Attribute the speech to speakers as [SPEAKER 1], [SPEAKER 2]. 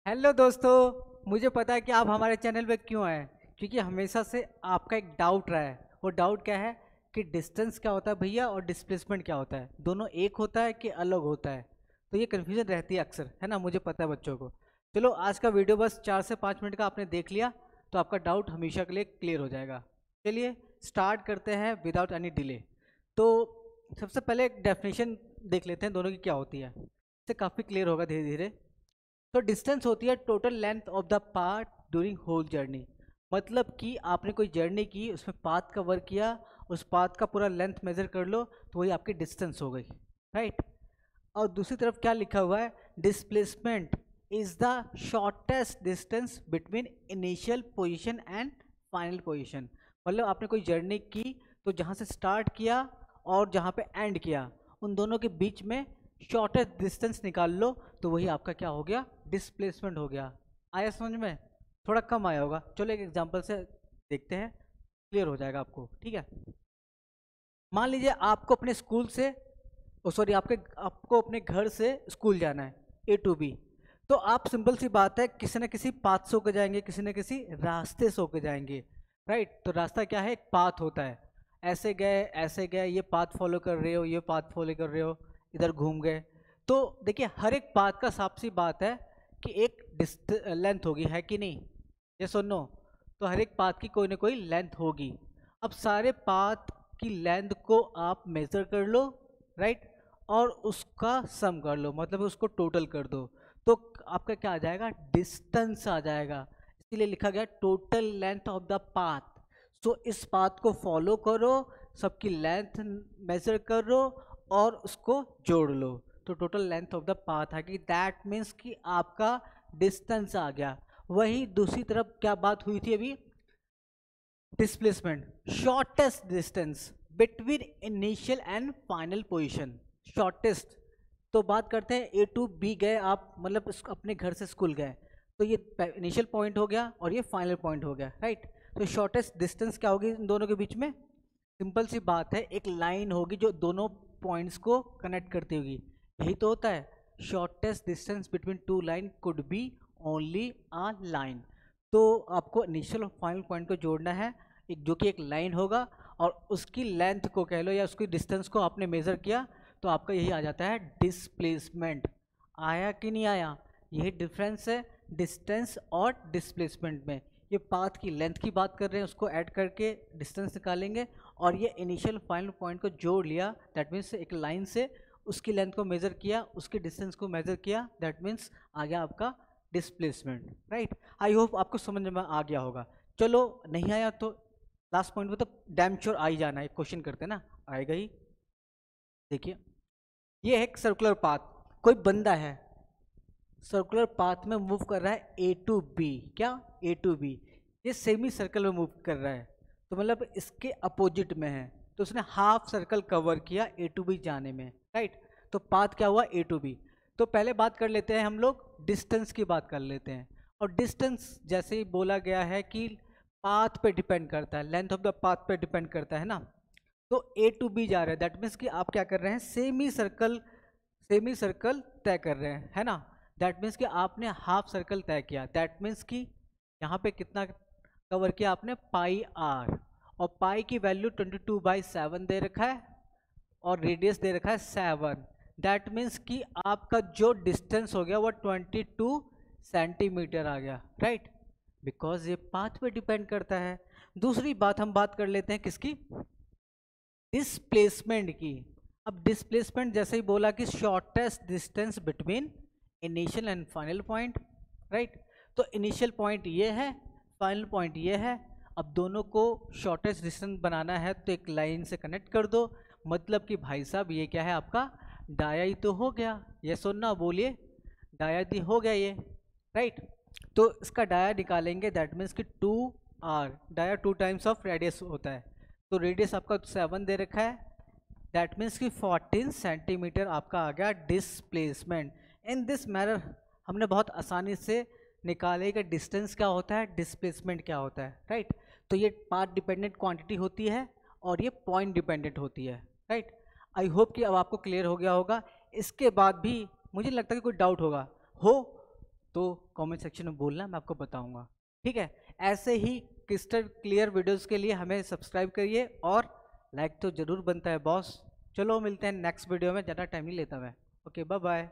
[SPEAKER 1] Hello दोस्तों। मुझे पता है कि आप हमारे चैनल पे क्यों आए, क्योंकि हमेशा से आपका एक डाउट रहा है। वो डाउट क्या है कि डिस्टेंस क्या होता है भैया और डिस्प्लेसमेंट क्या होता है, दोनों एक होता है कि अलग होता है। तो ये कन्फ्यूजन रहती है अक्सर, है ना। मुझे पता है बच्चों को। चलो आज का वीडियो बस 4 से 5 मिनट का आपने देख लिया तो आपका डाउट हमेशा के लिए क्लियर हो जाएगा। चलिए स्टार्ट करते हैं विदाउट एनी डिले। तो सबसे पहले एक डेफिनेशन देख लेते हैं दोनों की क्या होती है, इससे काफ़ी क्लियर होगा धीरे धीरे। तो डिस्टेंस होती है total length of the path during whole journey. मतलब कि आपने कोई जर्नी की, उसमें पाथ कवर किया, उस पाथ का पूरा लेंथ मेजर कर लो तो वही आपकी डिस्टेंस हो गई, राइट। और दूसरी तरफ क्या लिखा हुआ है, displacement is the shortest distance between initial position and final position. मतलब आपने कोई जर्नी की तो जहाँ से स्टार्ट किया और जहाँ पे एंड किया उन दोनों के बीच में शॉर्टेस्ट डिस्टेंस निकाल लो तो वही आपका क्या हो गया, डिस्प्लेसमेंट हो गया। आया समझ में? थोड़ा कम आया होगा, चलो एक एग्जांपल से देखते हैं, क्लियर हो जाएगा आपको। ठीक है, मान लीजिए आपको अपने स्कूल से सॉरी आपको अपने घर से स्कूल जाना है, A to B। तो आप सिंपल सी बात है किसी न किसी पाथ से होकर जाएंगे, किसी न किसी रास्ते से होकर जाएंगे, राइट। तो रास्ता क्या है, एक पाथ होता है। ऐसे गए, ये पाथ फॉलो कर रहे हो, ये पाथ फॉलो कर रहे हो, इधर घूम गए। तो देखिए हर एक पाथ का साफ सी बात है कि एक लेंथ होगी, है कि नहीं? ये सुनो, तो हर एक पाथ की कोई ना कोई लेंथ होगी। अब सारे पाथ की लेंथ को आप मेजर कर लो, राइट, और उसका सम कर लो, मतलब उसको टोटल कर दो। तो आपका क्या आ जाएगा, डिस्टेंस आ जाएगा। इसीलिए लिखा गया total length of the path. So इस पाथ को फॉलो करो, सबकी लेंथ मेजर करो और उसको जोड़ लो तो total length of the path आ गई। दैट मीन्स कि आपका डिस्टेंस आ गया। वही दूसरी तरफ क्या बात हुई थी अभी, displacement, shortest distance between initial and final position. Shortest, तो बात करते हैं A to B गए आप, मतलब अपने घर से स्कूल गए, तो ये इनिशियल पॉइंट हो गया और ये फाइनल पॉइंट हो गया, राइट। तो शॉर्टेस्ट डिस्टेंस क्या होगी इन दोनों के बीच में? सिंपल सी बात है, एक लाइन होगी जो दोनों पॉइंट्स को कनेक्ट करती होगी। यही तो होता है, shortest distance between two line could be only a line. तो आपको इनिशियल और फाइनल पॉइंट को जोड़ना है, एक जो कि एक लाइन होगा, और उसकी लेंथ को कह लो या उसकी डिस्टेंस को आपने मेज़र किया तो आपका यही आ जाता है डिस्प्लेसमेंट। आया कि नहीं आया? यही डिफरेंस है डिस्टेंस और डिस्प्लेसमेंट में। ये पाथ की लेंथ की बात कर रहे हैं, उसको ऐड करके डिस्टेंस निकालेंगे, और ये इनिशियल फाइनल पॉइंट को जोड़ लिया, दैट मीन्स एक लाइन से उसकी लेंथ को मेज़र किया, उसकी डिस्टेंस को मेज़र किया, दैट मीन्स आ गया आपका डिस्प्लेसमेंट, राइट। आई होप आपको समझ में आ गया होगा। चलो नहीं आया तो लास्ट पॉइंट में तो डैम श्योर आ ही जाना है, क्वेश्चन करते हैं ना, आएगा ही। देखिए ये है एक सर्कुलर पाथ, कोई बंदा है सर्कुलर पाथ में मूव कर रहा है A to B। क्या? A to B। ये सेमी सर्कल में मूव कर रहा है, तो मतलब इसके अपोजिट में है, तो उसने हाफ सर्कल कवर किया A to B जाने में, राइट। तो पाथ क्या हुआ, A to B। तो पहले बात कर लेते हैं हम लोग, डिस्टेंस की बात कर लेते हैं। और डिस्टेंस जैसे ही बोला गया है कि पाथ पे डिपेंड करता है, लेंथ ऑफ द पाथ पे डिपेंड करता है ना। तो A to B जा रहा है, दैट मीन्स कि आप क्या कर रहे हैं, सेमी सर्कल तय कर रहे हैं, है ना। दैट मीन्स कि आपने हाफ सर्कल तय किया, दैट मीन्स कि यहाँ पे कितना कवर किया आपने, πr, और पाई की वैल्यू 22/7 दे रखा है और रेडियस दे रखा है 7। दैट मीन्स कि आपका जो डिस्टेंस हो गया वो 22 सेंटीमीटर आ गया, राइट, बिकॉज ये पाथ पे डिपेंड करता है। दूसरी बात हम बात कर लेते हैं किसकी, डिस्प्लेसमेंट की। अब डिस्प्लेसमेंट जैसे ही बोला कि shortest distance between initial and final point, right. तो इनिशियल पॉइंट ये है, फाइनल पॉइंट ये है। अब दोनों को शॉर्टेस्ट डिस्टेंस बनाना है तो एक लाइन से कनेक्ट कर दो, मतलब कि भाई साहब ये क्या है आपका, डाया ही तो हो गया। ये सुनना, बोलिए, डाया ही हो गया ये, राइट। तो इसका डाया निकालेंगे, दैट मीन्स कि 2r, dia 2 times of radius होता है, तो रेडियस आपका 7 दे रखा है, दैट मीन्स कि 14 सेंटीमीटर आपका आ गया डिस्प्लेसमेंट। इन दिस मैनर हमने बहुत आसानी से निकाले कि डिस्टेंस क्या होता है, डिस्प्लेसमेंट क्या होता है, राइट। तो ये पाथ डिपेंडेंट क्वांटिटी होती है और ये पॉइंट डिपेंडेंट होती है, राइट। आई होप कि अब आपको क्लियर हो गया होगा। इसके बाद भी मुझे लगता है कि कोई डाउट होगा, हो तो कमेंट सेक्शन में बोलना, मैं आपको बताऊंगा। ठीक है, ऐसे ही क्रिस्टल क्लियर वीडियोस के लिए हमें सब्सक्राइब करिए और लाइक तो ज़रूर बनता है बॉस। चलो मिलते हैं नेक्स्ट वीडियो में, ज़्यादा टाइम नहीं लेता मैं। Okay, bye bye.